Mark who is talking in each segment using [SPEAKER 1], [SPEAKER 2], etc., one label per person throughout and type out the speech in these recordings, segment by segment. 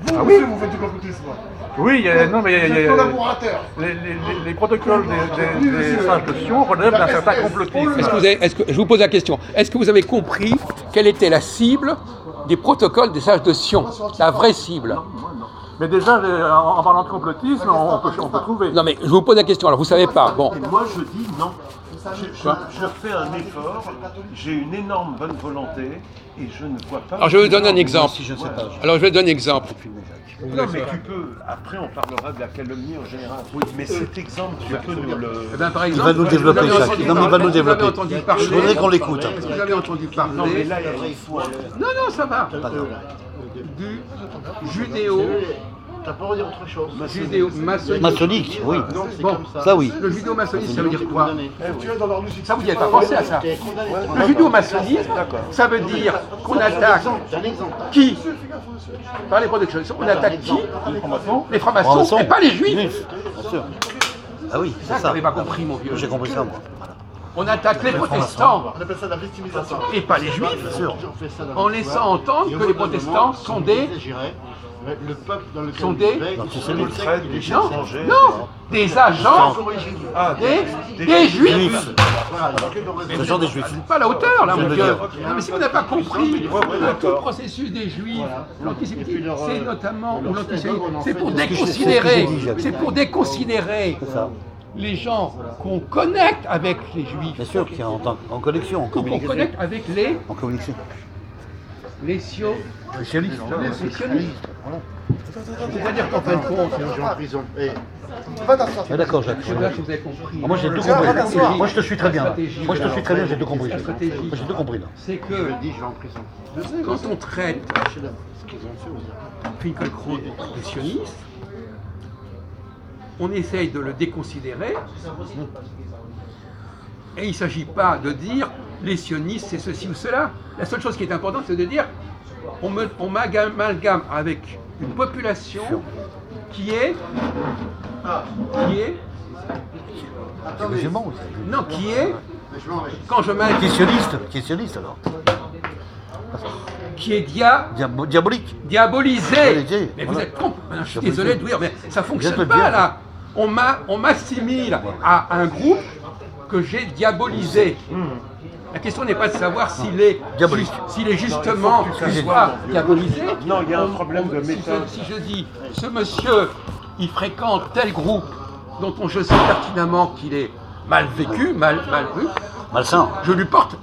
[SPEAKER 1] Vous,
[SPEAKER 2] Ah
[SPEAKER 1] monsieur,
[SPEAKER 2] oui.
[SPEAKER 1] vous faites du complotisme.
[SPEAKER 2] Oui, non, mais
[SPEAKER 1] Vous êtes collaborateur.
[SPEAKER 2] les protocoles des sages de Sion relèvent d'un certain complotisme.
[SPEAKER 3] Je vous pose la question. Est-ce que vous avez compris quelle était la cible des protocoles des sages de Sion? La vraie cible.
[SPEAKER 2] Mais déjà, en parlant de complotisme, on peut trouver.
[SPEAKER 3] Non mais je vous pose la question. Alors vous savez pas. Bon.
[SPEAKER 4] Et moi je dis non. Je fais un effort, j'ai une énorme bonne volonté et je ne vois pas.
[SPEAKER 3] Alors je vais vous donner un exemple.
[SPEAKER 5] Si je ne sais pas.
[SPEAKER 3] Alors je vais donner un exemple.
[SPEAKER 4] Non, mais tu peux. Après, on parlera de la calomnie en général. Oui, mais cet exemple, tu peux nous le.
[SPEAKER 3] Eh ben, par
[SPEAKER 5] Il
[SPEAKER 3] exemple,
[SPEAKER 5] va nous développer,
[SPEAKER 3] vous avez
[SPEAKER 5] Jacques.
[SPEAKER 3] entendu
[SPEAKER 5] Non, mais il va
[SPEAKER 3] parler-
[SPEAKER 5] nous développer.
[SPEAKER 3] Vous avez entendu parler.
[SPEAKER 5] Je voudrais qu'on l'écoute.
[SPEAKER 3] Est-ce que vous avez entendu parler?
[SPEAKER 4] Non, mais là, il faut.
[SPEAKER 3] Non, ça va. Du judéo.
[SPEAKER 6] T'as pas redire autre chose.
[SPEAKER 3] Judéo-maçonnique.
[SPEAKER 5] Maçonnique, oui.
[SPEAKER 3] Bon,
[SPEAKER 5] Ça oui.
[SPEAKER 3] le judéo-maçonnisme, ça veut dire quoi?
[SPEAKER 1] Tu es dans leur musique.
[SPEAKER 3] Ça, vous n'y avez pas pensé à ça. Le judéo-maçonnisme, ça veut dire qu'on attaque qui? Par les protections. On attaque qui? Les francs-maçons
[SPEAKER 5] Francs-maçons.
[SPEAKER 3] et pas les juifs.
[SPEAKER 5] Juifs, bien sûr. Ah oui,
[SPEAKER 3] Ça,
[SPEAKER 5] c'est
[SPEAKER 3] vous
[SPEAKER 5] ça.
[SPEAKER 3] n'avez pas compris, mon vieux.
[SPEAKER 5] J'ai compris ça, moi.
[SPEAKER 3] On attaque les protestants
[SPEAKER 6] On appelle ça la victimisation.
[SPEAKER 3] et pas les juifs,
[SPEAKER 5] Bien sûr.
[SPEAKER 6] On fait ça dans
[SPEAKER 3] en
[SPEAKER 6] l'histoire.
[SPEAKER 3] laissant entendre
[SPEAKER 6] Et au
[SPEAKER 3] que les
[SPEAKER 6] bout d'un
[SPEAKER 3] protestants
[SPEAKER 6] moment,
[SPEAKER 3] sont des...
[SPEAKER 6] le peuple dans lequel
[SPEAKER 3] sont
[SPEAKER 6] on
[SPEAKER 3] des-
[SPEAKER 6] vivait,
[SPEAKER 5] Antisémites.
[SPEAKER 6] il traite des
[SPEAKER 3] Non,
[SPEAKER 4] étrangers.
[SPEAKER 3] non, des agents
[SPEAKER 4] Ah,
[SPEAKER 3] des juifs.
[SPEAKER 5] Juifs.
[SPEAKER 6] Voilà, dans lequel on reste-
[SPEAKER 5] Ce sont des juifs.
[SPEAKER 3] Pas à la hauteur, là,
[SPEAKER 5] Je
[SPEAKER 3] mon
[SPEAKER 5] veux
[SPEAKER 3] vieux.
[SPEAKER 5] dire.
[SPEAKER 3] Non, mais si vous n'avez pas compris,
[SPEAKER 4] ouais,
[SPEAKER 3] le
[SPEAKER 4] d'accord.
[SPEAKER 3] tout processus des juifs, l'antisémitisme,
[SPEAKER 6] Et puis leur,
[SPEAKER 3] c'est notamment, ou
[SPEAKER 6] leur
[SPEAKER 3] l'antisémitisme,
[SPEAKER 6] synagogue, on en
[SPEAKER 3] c'est
[SPEAKER 6] fait
[SPEAKER 3] pour
[SPEAKER 6] des-
[SPEAKER 5] c'est ce que
[SPEAKER 3] déconsidérer,
[SPEAKER 5] j'ai dit, Jacques.
[SPEAKER 3] c'est pour déconsidérer
[SPEAKER 5] C'est ça.
[SPEAKER 3] les gens qu'on connecte avec les juifs,
[SPEAKER 5] Bien sûr qu'il y a en connexion, en
[SPEAKER 3] qu'on
[SPEAKER 5] communication.
[SPEAKER 3] connecte avec
[SPEAKER 5] En communication.
[SPEAKER 3] les
[SPEAKER 5] Spécialiste.
[SPEAKER 3] sionistes. C'est-à-dire qu'en fin de compte,
[SPEAKER 6] Les gens en prison. Et
[SPEAKER 1] Va t'asseoir.
[SPEAKER 5] Ah, d'accord, Jacques.
[SPEAKER 3] je sais pas si vous avez compris.
[SPEAKER 5] Ah, moi j'ai tout
[SPEAKER 1] Tiens, va
[SPEAKER 5] compris.
[SPEAKER 1] t'asseoir.
[SPEAKER 5] Moi je te suis très bien. là.
[SPEAKER 3] stratégie,
[SPEAKER 5] Moi je te suis très bien, j'ai tout compris.
[SPEAKER 3] la stratégie.
[SPEAKER 5] Moi j'ai tout compris là.
[SPEAKER 3] C'est que
[SPEAKER 6] je dis, je vais en prison.
[SPEAKER 3] quand on traite
[SPEAKER 6] Ce qu'ils ont fait aux
[SPEAKER 3] Finkielkraut des sionistes, on essaye de le déconsidérer. Et il ne s'agit pas de dire les sionistes c'est ceci ou cela. La seule chose qui est importante, c'est de dire on m'amalgame avec une population qui est
[SPEAKER 5] C'est musulman ou ça
[SPEAKER 3] non, qui est,
[SPEAKER 6] Je m'en vais.
[SPEAKER 3] quand je m'amalgame,
[SPEAKER 5] Qui est sioniste alors.
[SPEAKER 3] qui est
[SPEAKER 5] Diabolique.
[SPEAKER 3] diabolisé.
[SPEAKER 5] Diabolisé,
[SPEAKER 3] Mais vous
[SPEAKER 5] voilà.
[SPEAKER 3] êtes con. Je suis désolé de vous dire, mais ça fonctionne
[SPEAKER 5] Bien,
[SPEAKER 3] pas
[SPEAKER 5] bien.
[SPEAKER 3] là. On m'assimile à un groupe que j'ai diabolisé. La question n'est pas de savoir s'il est,
[SPEAKER 5] Diabolique.
[SPEAKER 3] s'il est justement soit diabolisé.
[SPEAKER 4] Non, il y a un problème de méthode.
[SPEAKER 3] Si je dis, ce monsieur, il fréquente tel groupe dont je sais pertinemment qu'il est mal vécu, mal vu,
[SPEAKER 5] Malsain.
[SPEAKER 3] je lui porte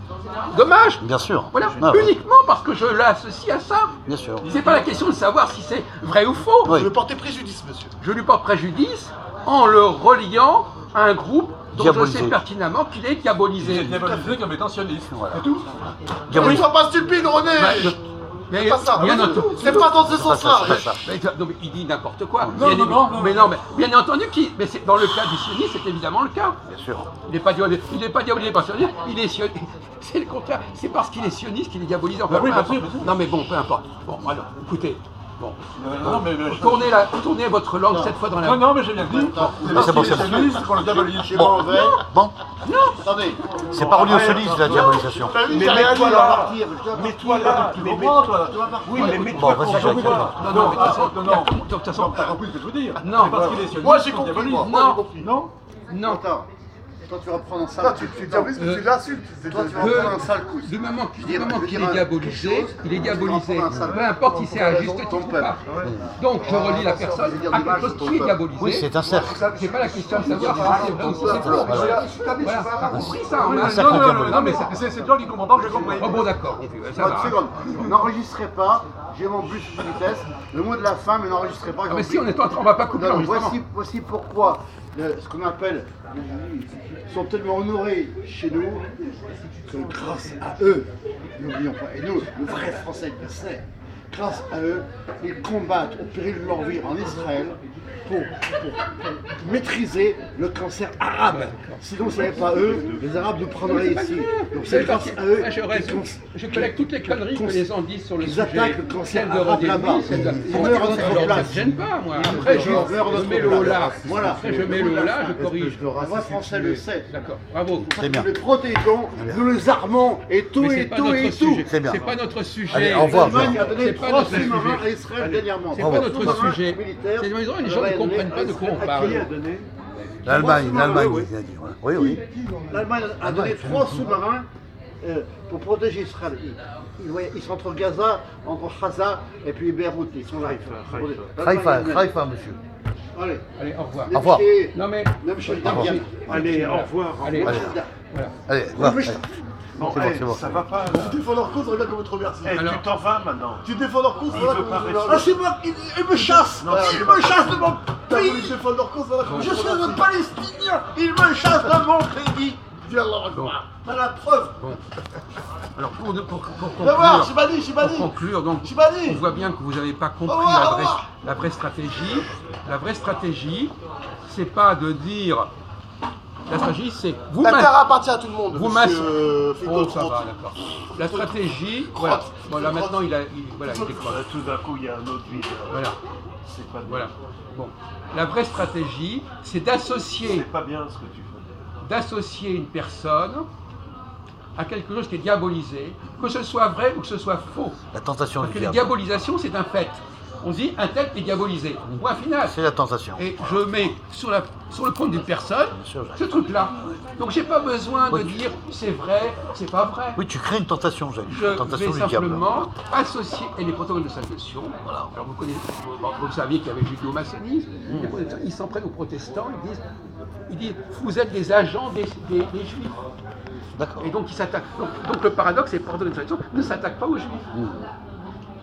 [SPEAKER 3] dommage.
[SPEAKER 5] Bien sûr.
[SPEAKER 3] Voilà,
[SPEAKER 5] Ah, ouais.
[SPEAKER 3] uniquement parce que je l'associe à ça.
[SPEAKER 5] Bien sûr.
[SPEAKER 3] C'est pas la question de savoir si c'est vrai ou faux.
[SPEAKER 5] Oui.
[SPEAKER 6] Je veux porter préjudice, monsieur.
[SPEAKER 3] Je lui porte préjudice en le reliant à un groupe dont
[SPEAKER 5] Diabolisé.
[SPEAKER 3] je sais pertinemment qu'il est diabolisé.
[SPEAKER 2] Diabolisé comme étant sioniste.
[SPEAKER 5] Voilà.
[SPEAKER 3] C'est tout.
[SPEAKER 6] Ne
[SPEAKER 5] Diabolique.
[SPEAKER 6] sois pas stupide, René.
[SPEAKER 3] Mais
[SPEAKER 6] C'est pas ça.
[SPEAKER 3] bien entendu.
[SPEAKER 6] C'est pas dans ce sens-là.
[SPEAKER 5] C'est pas ça.
[SPEAKER 3] Non, mais il dit n'importe quoi.
[SPEAKER 2] Non,
[SPEAKER 3] Bien
[SPEAKER 2] non,
[SPEAKER 3] évi-
[SPEAKER 2] non, non,
[SPEAKER 3] mais
[SPEAKER 2] non.
[SPEAKER 3] non, mais bien entendu, mais c'est dans le cas du sionisme, c'est évidemment le cas.
[SPEAKER 5] Bien sûr.
[SPEAKER 3] Il n'est pas diabolisé par sioniste, il est sioniste. C'est le contraire. C'est parce qu'il est sioniste qu'il est diabolisé. Enfin,
[SPEAKER 2] Bah oui,
[SPEAKER 3] peu
[SPEAKER 2] bien
[SPEAKER 3] importe.
[SPEAKER 2] sûr, bien sûr.
[SPEAKER 3] Non, mais bon, peu importe. Bon, alors, écoutez. Bon.
[SPEAKER 2] Non, mais
[SPEAKER 3] Tournez votre langue cette fois dans la.
[SPEAKER 2] non, mais j'ai bien dit.
[SPEAKER 5] Mais c'est bon, c'est
[SPEAKER 2] C'est
[SPEAKER 5] bon.
[SPEAKER 2] sioniste qu'on le diabolise.
[SPEAKER 6] Je m'en vais.
[SPEAKER 5] Bon,
[SPEAKER 6] Attendez.
[SPEAKER 5] c'est pas relié au sionisme la diabolisation.
[SPEAKER 6] T'as vu,
[SPEAKER 4] Mais
[SPEAKER 6] j'ai rien dit,
[SPEAKER 4] mets-toi
[SPEAKER 6] on va
[SPEAKER 4] là.
[SPEAKER 6] partir.
[SPEAKER 4] Mets-toi là.
[SPEAKER 2] Tu comprends, toi?
[SPEAKER 4] Oui, mais
[SPEAKER 5] Bon,
[SPEAKER 4] mets-toi
[SPEAKER 5] vas-y,
[SPEAKER 4] contre
[SPEAKER 5] Jacques.
[SPEAKER 4] moi.
[SPEAKER 3] Non, mais de toute façon,
[SPEAKER 2] Non, non.
[SPEAKER 3] de toute façon,
[SPEAKER 2] T'as compris ce que je veux dire?
[SPEAKER 3] Non.
[SPEAKER 2] C'est parce qu'il est sioniste.
[SPEAKER 6] Moi, j'ai
[SPEAKER 2] qu'on
[SPEAKER 6] compris,
[SPEAKER 2] diabolise.
[SPEAKER 6] moi.
[SPEAKER 3] Non.
[SPEAKER 6] Moi, j'ai compris.
[SPEAKER 2] Non?
[SPEAKER 3] non.
[SPEAKER 6] Attends. Toi, tu vas prendre un
[SPEAKER 1] Toi,
[SPEAKER 6] sale
[SPEAKER 1] tu diabolises, mais tu l'insultes.
[SPEAKER 6] Toi, tu vas prendre un sale coup.
[SPEAKER 3] Du moment qu'il
[SPEAKER 6] Je veux dire
[SPEAKER 3] est diabolisé,
[SPEAKER 6] quelque chose,
[SPEAKER 3] il est
[SPEAKER 6] tu
[SPEAKER 3] diabolisé.
[SPEAKER 6] vas prendre un sale
[SPEAKER 3] Peu importe si c'est à juste
[SPEAKER 6] ton
[SPEAKER 3] titre ou
[SPEAKER 6] peuple.
[SPEAKER 3] pas. Donc je relie la personne à quelque chose qui est diabolisé.
[SPEAKER 5] Oui, c'est un cercle.
[SPEAKER 3] C'est pas la question de savoir si c'est vrai ou si c'est faux. Voilà, t'as compris ça, hein,
[SPEAKER 5] Un
[SPEAKER 3] hein.
[SPEAKER 5] cercle
[SPEAKER 2] Non,
[SPEAKER 5] diabolique.
[SPEAKER 2] non, mais c'est toi qui comprends pas, j'ai compris.
[SPEAKER 3] Oh bon, d'accord. Ça
[SPEAKER 6] Une
[SPEAKER 3] va.
[SPEAKER 6] seconde. N'enregistrez pas. J'ai mon bus de vitesse. Le mot de la fin, mais n'enregistrez pas.
[SPEAKER 3] Ah, mais si on est en train, on va pas couper
[SPEAKER 6] Non,
[SPEAKER 3] l'enregistrement.
[SPEAKER 6] voici pourquoi ce qu'on appelle les juifs sont tellement honorés chez nous que grâce à eux, n'oublions pas, et nous, le vrai français le sait, grâce à eux, ils combattent au péril de leur vie en Israël pour maîtriser le cancer arabe. Sinon, ce n'est pas eux, les Arabes nous prendraient ici. Donc c'est grâce à eux
[SPEAKER 3] Je collecte toutes les conneries que les gens disent sur le
[SPEAKER 6] qu'ils
[SPEAKER 3] sujet.
[SPEAKER 6] attaquent le cancer
[SPEAKER 3] Celle de
[SPEAKER 6] arabe
[SPEAKER 3] Rodin,
[SPEAKER 6] là-bas.
[SPEAKER 3] celle de-
[SPEAKER 6] Ils meurent à notre
[SPEAKER 3] Alors, ça
[SPEAKER 6] place.
[SPEAKER 3] me gêne pas, moi. Après, je mets le haut là.
[SPEAKER 6] Voilà.
[SPEAKER 3] Après, je mets le haut là, je corrige.
[SPEAKER 6] Le roi français le sait.
[SPEAKER 3] D'accord, bravo.
[SPEAKER 5] C'est bien.
[SPEAKER 6] Nous les protégeons, nous les armons et tout
[SPEAKER 3] Mais c'est
[SPEAKER 6] et
[SPEAKER 3] pas
[SPEAKER 6] tout
[SPEAKER 3] notre
[SPEAKER 6] et tout.
[SPEAKER 3] sujet.
[SPEAKER 5] C'est bien.
[SPEAKER 3] C'est pas notre sujet.
[SPEAKER 5] Allez, au revoir.
[SPEAKER 6] L'Allemagne a donné
[SPEAKER 3] C'est pas
[SPEAKER 6] 3
[SPEAKER 3] notre
[SPEAKER 6] sous-marins
[SPEAKER 3] sujet.
[SPEAKER 6] à Israël dernièrement.
[SPEAKER 3] C'est pas notre
[SPEAKER 6] Sous-marins
[SPEAKER 3] sujet.
[SPEAKER 6] militaires.
[SPEAKER 3] C'est les gens ne comprennent pas de quoi on parle.
[SPEAKER 5] L'Allemagne,
[SPEAKER 6] Oui,
[SPEAKER 5] l'Allemagne,
[SPEAKER 6] oui.
[SPEAKER 5] il a dit. Voilà. Oui, oui.
[SPEAKER 6] L'Allemagne a donné 3 sous-marins pour protéger Israël. Ils sont entre Gaza, entre Gaza et puis Beyrouth. Ils sont là.
[SPEAKER 5] Haïfa, monsieur.
[SPEAKER 6] Allez,
[SPEAKER 3] Allez, au revoir.
[SPEAKER 5] Au revoir.
[SPEAKER 3] Non mais.
[SPEAKER 6] même chez le
[SPEAKER 5] revoir.
[SPEAKER 6] gardien.
[SPEAKER 4] Allez, au revoir.
[SPEAKER 3] Allez,
[SPEAKER 5] Allez.
[SPEAKER 3] voilà.
[SPEAKER 5] Allez, voilà.
[SPEAKER 6] mais je-
[SPEAKER 5] allez.
[SPEAKER 4] Bon,
[SPEAKER 5] C'est bon,
[SPEAKER 4] eh,
[SPEAKER 5] c'est bon.
[SPEAKER 4] ça va pas.
[SPEAKER 1] Tu défends leur cause, regarde comment ils te remercient.
[SPEAKER 4] Eh,
[SPEAKER 3] Alors-
[SPEAKER 4] tu t'en vas maintenant.
[SPEAKER 1] Tu défends leur cause, voilà
[SPEAKER 4] veut
[SPEAKER 1] comment
[SPEAKER 4] pas
[SPEAKER 1] ils te
[SPEAKER 4] rester.
[SPEAKER 6] Ah, c'est moi, il me chasse.
[SPEAKER 1] Non,
[SPEAKER 6] Il me chasse de mon
[SPEAKER 1] T'as voulu
[SPEAKER 6] pays.
[SPEAKER 1] défendre leur cause, voilà comment ils
[SPEAKER 6] Je
[SPEAKER 1] te
[SPEAKER 6] suis
[SPEAKER 1] remercient.
[SPEAKER 6] un Palestinien. Il me chasse de mon crédit.
[SPEAKER 1] Viens là,
[SPEAKER 6] T'as la preuve.
[SPEAKER 3] Alors pour
[SPEAKER 1] Va voir,
[SPEAKER 3] conclure,
[SPEAKER 1] j'ai pas dit.
[SPEAKER 3] pour conclure, donc
[SPEAKER 1] J'ai pas dit.
[SPEAKER 3] on voit bien que vous n'avez pas compris
[SPEAKER 1] Au revoir.
[SPEAKER 3] la vraie stratégie. La vraie stratégie, c'est pas de dire. La stratégie, c'est vous
[SPEAKER 1] La
[SPEAKER 3] maintenez.
[SPEAKER 1] terre appartient à tout le monde.
[SPEAKER 3] Vous
[SPEAKER 1] monsieur Fito
[SPEAKER 3] Oh, ça
[SPEAKER 1] Trot.
[SPEAKER 3] va, d'accord. La stratégie, voilà. Bon, là maintenant, voilà, il décroche.
[SPEAKER 4] Tout d'un coup, il y a un autre vide.
[SPEAKER 3] Voilà,
[SPEAKER 4] C'est pas bien.
[SPEAKER 3] voilà. Bon, la vraie stratégie, c'est d'associer
[SPEAKER 4] C'est pas bien ce que tu fais.
[SPEAKER 3] d'associer une personne à quelque chose qui est diabolisé, que ce soit vrai ou que ce soit faux.
[SPEAKER 5] La tentation
[SPEAKER 3] Parce
[SPEAKER 5] du
[SPEAKER 3] que les
[SPEAKER 5] diable.
[SPEAKER 3] diabolisations, c'est un fait. On dit un tel est diabolisé. Point final.
[SPEAKER 5] C'est la tentation.
[SPEAKER 3] Et je mets sur le compte d'une personne
[SPEAKER 5] sûr,
[SPEAKER 3] ce truc-là. Donc j'ai pas besoin de
[SPEAKER 5] Oui.
[SPEAKER 3] dire c'est vrai, c'est pas vrai.
[SPEAKER 5] Oui, tu crées une tentation, Jacques.
[SPEAKER 3] Je
[SPEAKER 5] Une tentation
[SPEAKER 3] vais
[SPEAKER 5] du diable.
[SPEAKER 3] simplement associer et les protocoles de salvation. Voilà. Alors vous connaissez, vous saviez qu'il y avait le judéo-maçonnisme. Les protestants, ils s'en prennent aux protestants. Ils disent vous êtes des agents des juifs.
[SPEAKER 5] D'accord.
[SPEAKER 3] Et donc ils s'attaquent. Donc le paradoxe, c'est que les protocoles de salvation ne s'attaquent pas aux juifs.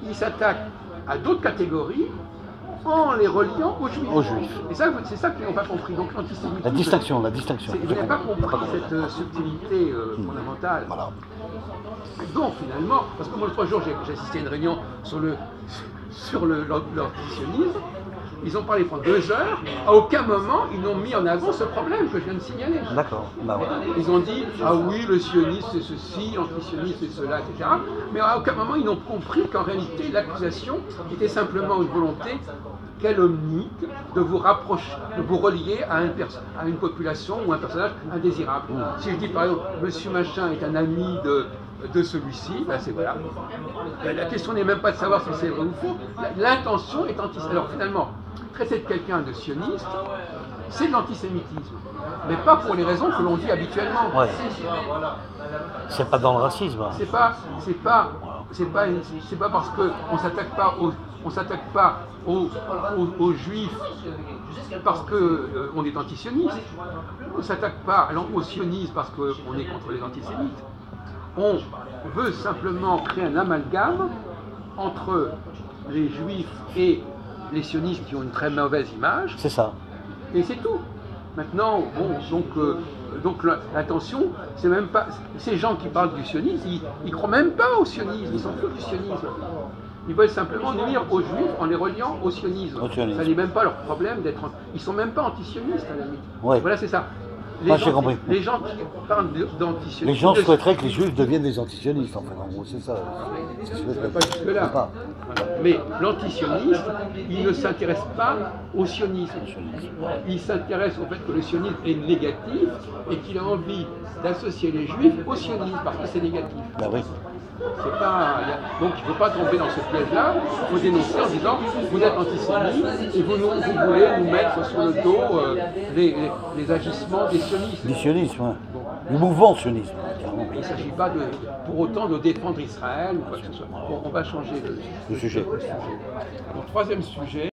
[SPEAKER 3] Ils s'attaquent à d'autres catégories en les reliant aux juifs.
[SPEAKER 5] Aux juifs.
[SPEAKER 3] Et ça, c'est ça qu'ils n'ont pas compris. Donc l'antisémitisme.
[SPEAKER 5] La distinction, la distinction.
[SPEAKER 3] Vous n'avez pas compris cette subtilité fondamentale.
[SPEAKER 5] Voilà.
[SPEAKER 3] Donc finalement, parce que moi l'autre jour j'ai assisté à une réunion sur l'antisionisme, ils ont parlé pendant 2 heures, à aucun moment ils n'ont mis en avant ce problème que je viens de signaler.
[SPEAKER 5] D'accord. Bah voilà.
[SPEAKER 3] Ils ont dit, ah oui, le sionisme c'est ceci, l'antisionisme c'est cela, etc. Mais à aucun moment ils n'ont compris qu'en réalité l'accusation était simplement une volonté calomnique de vous rapprocher, de vous relier à une population ou un personnage indésirable. Si je dis par exemple, monsieur machin est un ami de celui-ci, ben c'est voilà. La question n'est même pas de savoir si c'est vrai ou faux, l'intention est antisémite. Alors finalement, traiter de quelqu'un de sioniste, c'est de l'antisémitisme, mais pas pour les raisons que l'on dit habituellement.
[SPEAKER 5] Ouais. C'est pas dans le racisme. hein.
[SPEAKER 3] C'est pas parce que on s'attaque pas aux juifs parce que on est antisioniste. On s'attaque pas aux sionistes parce qu'on est contre les antisémites. On veut simplement créer un amalgame entre les juifs et les sionistes qui ont une très mauvaise image,
[SPEAKER 5] C'est ça.
[SPEAKER 3] et c'est tout. Maintenant, bon, donc l'attention, c'est même pas. Ces gens qui parlent du sionisme, ils croient même pas au sionisme, ils s'en foutent du sionisme. Ils veulent simplement nuire aux juifs en les reliant au sionisme.
[SPEAKER 5] Au sionisme.
[SPEAKER 3] Ça n'est même pas leur problème d'être. Ils sont même pas antisionistes à la limite.
[SPEAKER 5] Ouais.
[SPEAKER 3] Voilà, c'est ça.
[SPEAKER 5] Moi, j'ai compris.
[SPEAKER 3] Les gens qui parlent d'antisionisme.
[SPEAKER 5] Les gens souhaiteraient que les juifs deviennent des antisionistes, en fait. En gros, c'est ça.
[SPEAKER 3] Pas jusque-là.
[SPEAKER 5] Pas.
[SPEAKER 3] Mais l'antisionisme, il ne s'intéresse pas au sionisme. Il s'intéresse au fait que le sionisme est négatif et qu'il a envie d'associer les juifs au sionisme parce que c'est négatif.
[SPEAKER 5] Bah oui.
[SPEAKER 3] C'est pas, donc il ne faut pas tomber dans ce piège-là. Il faut dénoncer en disant vous êtes antisémite et vous voulez nous mettre sur le dos les agissements des sionistes.
[SPEAKER 5] Du sionisme, ouais. Du mouvement sionisme, carrément.
[SPEAKER 3] Il ne s'agit pas pour autant de défendre Israël ou quoi que ce soit. Bon, on va changer
[SPEAKER 5] Le sujet.
[SPEAKER 3] Donc, troisième sujet.